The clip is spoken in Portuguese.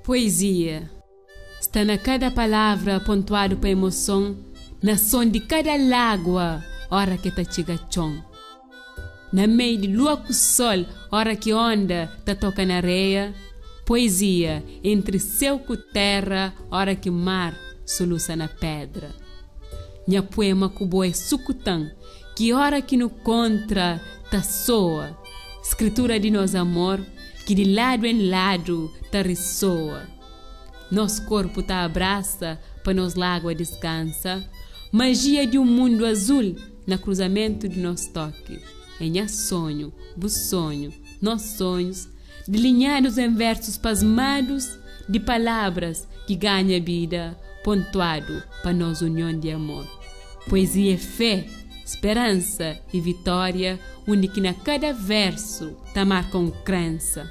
Poesia está na cada palavra pontuado para emoção, na som de cada lágua, hora que tá chega chão. Na meio de lua com sol, hora que onda tá toca na areia. Poesia entre céu com terra, hora que mar soluça na pedra. Nha poema com boi sucutã, que hora que no contra tá soa. Escritura de nosso amor, que de lado em lado tá ressoa. Nosso corpo tá abraça, para nos lágua descansa. Magia de um mundo azul, na cruzamento de nosso toque. É nha sonho, sonho, nossos sonhos, delinhados em versos pasmados, de palavras que ganha vida, pontuado para nossa união de amor. Poesia é fé, esperança e vitória, onde que na cada verso tá marca crença.